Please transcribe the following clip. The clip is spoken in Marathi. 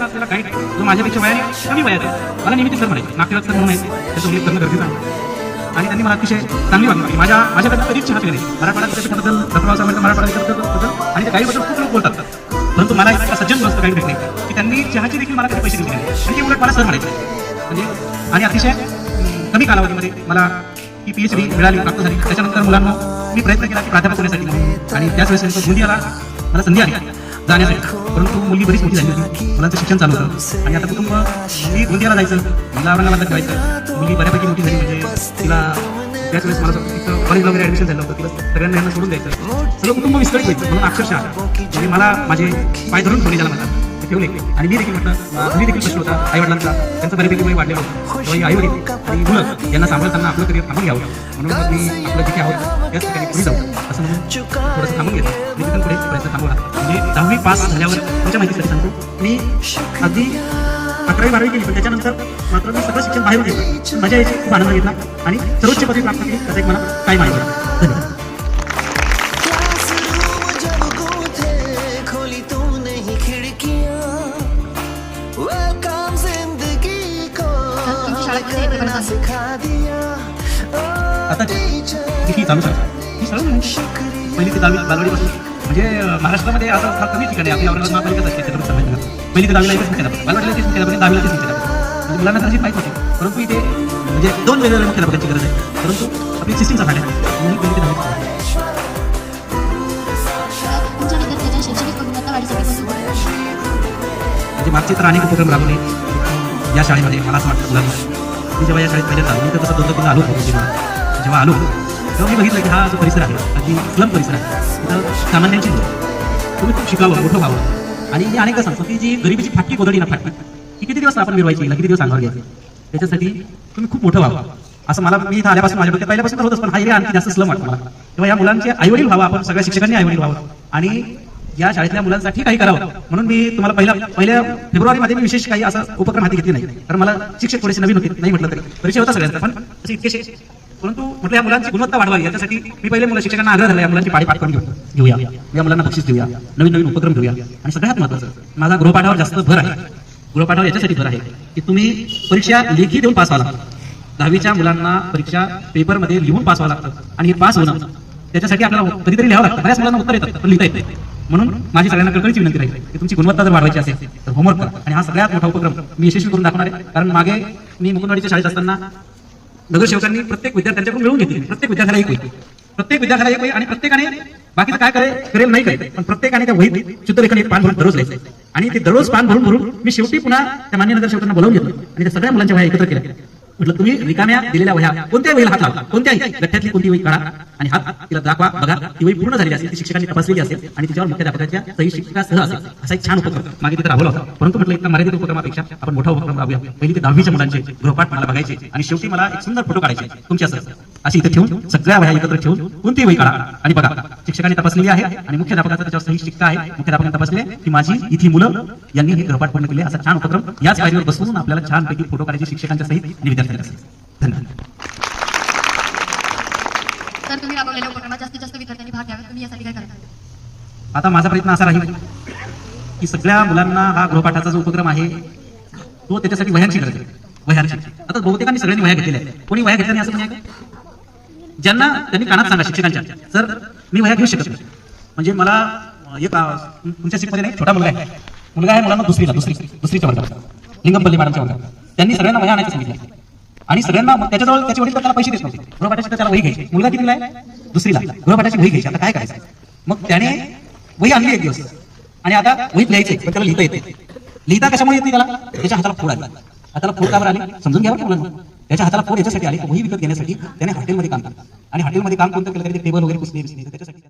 असलेला गाईड जो माझ्यापेक्षा वयाने कमी वयाचा मला नेहमी सर म्हणायचे नाट्यरत्न म्हणून माहिती त्याचं उल्लेख करणं गरजेचं आहे. आणि त्यांनी मला अतिशय चांगली वागली. माझ्याकडे कधीच चहा पिली नाही. मराठवाडा विद्यापीठाबद्दल डॉक्टर मराठवाडा विद्यापीठाबद्दल आणि त्या गाईडबद्दल खूप लोक बोलतात, परंतु मला इतका सज्जन मस्त गाईड भेटले की त्यांनी चहाची देखील मला कधी पैसे दिले नाही आणि ते उलट मला सर म्हणायचे. म्हणजे आणि अतिशय कमी कालावधीमध्ये मला ही PhD मिळाली, प्राप्त झाली. त्याच्यानंतर मुलांना मी प्रयत्न केला की प्राध्यापक होण्यासाठी आणि त्याच वेळेस गोंदियाला मला संधी आली जाण्यासाठी, परंतु मुलगी बरीच मोठी झाली होती, मुलांचं शिक्षण चालू होतं आणि आता कुटुंब मी गोंदियाला जायचं, मला औरंगाबादला ठेवायचं. मुलगी बऱ्यापैकी मोठी झाली म्हणजे तिला त्याच वेळेस मला तिथं कॉलेजला वगैरे ॲडमिशन झालं होतं, तिला सगळ्यांना यांना सोडून द्यायचं, सगळं कुटुंब विस्कळीत व्हायचं. म्हणून अक्षरशः म्हणजे मला माझे पाय धरून थोडी ज्याला म्हणतात ते ठेवले आणि मी देखील म्हटलं मी देखील प्रश्न होता आईवडिलांचा, त्यांचं बऱ्यापैकी वय वाढलेलं होतं. तेव्हा आईवडील आणि मुलं यांना सांभाळताना आपलं करिअर थांबून घ्यावं म्हणून मग मी आपलं जिथे आहोत त्याच ठिकाणी पुढे जाऊ असं म्हणून थोडंसं थांबून घेतलं. मी तिथून पुढे प्रयत्न थांबवला. म्हणजे 10वी पास झाल्यावर तुमच्या माहितीसाठी सांगतो मी अगदी 11वी 12वी केली, पण त्याच्यानंतर मात्र मी सगळं शिक्षण बाहेर घेतलं. माझ्या याची खूप आनंद घेतला आणि सर्वोच्च पदवी प्राप्त केली त्याचा एक मला काय माहिती. धन्यवाद. आता ही चालू शकतो ही सगळं पहिली ते 10वी बालवाडीपासून म्हणजे महाराष्ट्रामध्ये आता फार कमी ठिकाणी आपल्या औरंगाबाद महापालिकाच असते त्याच्याबरोबर सांगायचं. पहिली ते 10वीला एकच मुख्याध्यापक, बालवाडीला एकच मुख्याध्यापक, 10वीला एकच मुख्याध्यापक. म्हणजे मुलांना त्याची माहीत होती, परंतु इथे म्हणजे 2 वेगवेगळ्या मुख्याध्यापकांची गरज आहे, परंतु आपली सिस्टीमचा भाग आहे म्हणून पहिली ते 10वी. म्हणजे मागचे तर अनेक उपक्रम राबवले या शाळेमध्ये. मला असं वाटतं मुलांना मी जेव्हा या शाळेत पहिल्यांदा आलो, मी तर तसं 2-3 आलो होतो. जेव्हा आलो तेव्हा मी बघितलं की हा जो परिसर आहे अगदी स्लम परिसर आहे, तिथं सामान्यांची मुलं तुम्ही खूप शिकावं, मोठं व्हावं. आणि मी अनेकदा सांगतो की जी गरिबीची फाटकी कोदडी ना फाटकी ही किती दिवस आपण मिरवायची, किती दिवस अंगावर घ्यायची, त्याच्यासाठी तुम्ही खूप मोठं व्हावं असं मला मी इथं आल्यापासून माझ्या पहिल्यापासून होतच, पण हा एरिया आणखी जास्त स्लम वाटतं मला. तेव्हा या मुलांचे आईवडील व्हावं, आपण सगळ्या शिक्षकांनी आईवडील व्हावं आणि या शाळेतल्या मुलांसाठी काही करावं म्हणून मी तुम्हाला पहिल्या फेब्रुवारीमध्ये मी विशेष काही असं उपक्रम हाती घेतले नाही, कारण मला शिक्षक थोडेसे नवीन होते, नाही म्हटलं तरी परिचय होता सगळ्यांचा, पण असे इतकेसे, परंतु म्हटलं या मुलांची गुणवत्ता वाढवावी याच्यासाठी मी पहिले मुलं शिक्षकांना आग्रह झाला या मुलांची पाठी पाठ करून घेऊया, या मुलांना बक्षीस देऊया, नवीन नवीन उपक्रम घेऊया. आणि सगळ्यात महत्त्वाचं माझा गृहपाठावर जास्त भर आहे. गृहपाठावर याच्यासाठी भर आहे की तुम्ही परीक्षा लेखी देऊन पास व्हावं लागतं. 10वीच्या मुलांना परीक्षा पेपरमध्ये लिहून पास व्हावं लागतं आणि हे पास होणं त्याच्यासाठी आपल्याला कधीतरी लिहावं लागतं. बऱ्याच मुलांना उत्तर येतात पण लिहिता येत नाही. म्हणून माझी सगळ्यांना कळकळीची विनंती राहील की तुमची गुणवत्ता जर वाढवायची असेल तर होमवर्क करा. आणि हा सगळ्यात मोठा उपक्रम मी यशस्वी करून दाखवणार आहे, कारण मागे मी मुकुंदवाडीच्या शाळेत असताना नगरसेवकांनी प्रत्येक विद्यार्थ्यांच्याकडून मिळवून घेतली. प्रत्येक विद्यार्थ्याला एक वही, प्रत्येक विद्यार्थ्याला एक वही आणि प्रत्येकाने बाकीचं काय करेल नाही करेल, पण प्रत्येकाने त्या वहीत शुद्धलेखन एक पान भरून दररोज लिहायचं. आणि ते दररोज पान भरून मी शेवटी पुन्हा त्या मान्य नगरसेवकांना बोलावून घेतलं आणि त्या सगळ्या मुलांच्या वह्या एकत्र केल्या. म्हटलं तुम्ही रिकाम्या दिलेल्या वह्या कोणत्याही वहीला हात लावा, कोणत्याही गठ्ठ्यातली कोणती वही काढा आणि हात तिला दाखवा, बघा ती वही पूर्ण झालेली असेल, ती शिक्षकांनी तपासलेली असेल आणि तिच्यावर मुख्याध्यापकाच्या सही शिक्षकासह असेल. असा एक छान उपक्रम मागे तिथे राबवला होता. परंतु म्हटलं इतका मर्यादित उपक्रमापेक्षा आपण मोठा उपक्रम राबूया. पहिली ते 10वीच्या मुलांचे गृहपाठ मला बघायचे आणि शेवटी मला एक सुंदर फोटो काढायचे तुमच्यासह अशी इथे ठेवून, सगळ्या वह्या एकत्र ठेवून कोणती वही काढा आणि बघा शिक्षकांनी तपासलेली आहे आणि मुख्याध्यापकाचा त्याच्यावर सही शिक्का आहे. मुख्याध्यापकांनी तपासले की माझी इथली मुलं यांनी हे गृहपाठ पूर्ण केले. असा छान उपक्रम याच पायरीवर बसवून आपल्याला छानपैकी फोटो काढायचे शिक्षकांच्या सहित आणि विद्यार्थ्यांच्या सहित. धन्यवाद. तर तुम्ही राबवलेल्या उपक्रमात जास्तीत जास्त विद्यार्थ्यांनी भाग घ्यावा, तुम्ही यासाठी काय कराल? आता माझा प्रयत्न असा राहील की सगळ्या मुलांना हा गृहपाठाचा जो उपक्रम आहे तो त्याच्यासाठी वह्यांची गरज आहे. वह्यांची आता बहुतेकांनी सगळ्यांनी वह्या घेतलेल्या आहेत. कोणी वह्या घेतल्या नाही असं पण आहे? ज्यांना त्यांनी कानात सांगा शिक्षकांच्या, सर मी वह्या घेऊ शकत नाही. म्हणजे मला एक तुमच्या सीटमध्ये नाही छोटा मुलगा आहे मुलांना दुसरीच्या वर्गात लिंगमपल्ली मॅडमच्या वर्गात त्यांनी सगळ्यांना वह्या आणायचं सांगितलं आणि सगळ्यांना त्याच्याजवळ त्याचे वडील त्याला पैसे देत नव्हते. गृहपाठाची त्याला वही घ्यायची. मुलगा कितीला आहे? 2रीला. गृहपाठाची वही घ्यायची. आता काय करायचं? मग त्याने वही आणली एक दिवस आणि आता वहीत लिहायचे पण त्याला लिहिता येते. लिहिता कशामुळे येते त्याला? त्याच्या हाताला फोड आली. हाताला फोड का बरं आली समजून घ्यावं मुलांना. त्याच्या हाताला फोड याच्यासाठी आली वही विकत घेण्यासाठी त्याने हॉटेलमध्ये काम केलं आणि हॉटेलमध्ये काम कोणतं केलं तरी टेबल वगैरे पुसले त्याच्यासाठी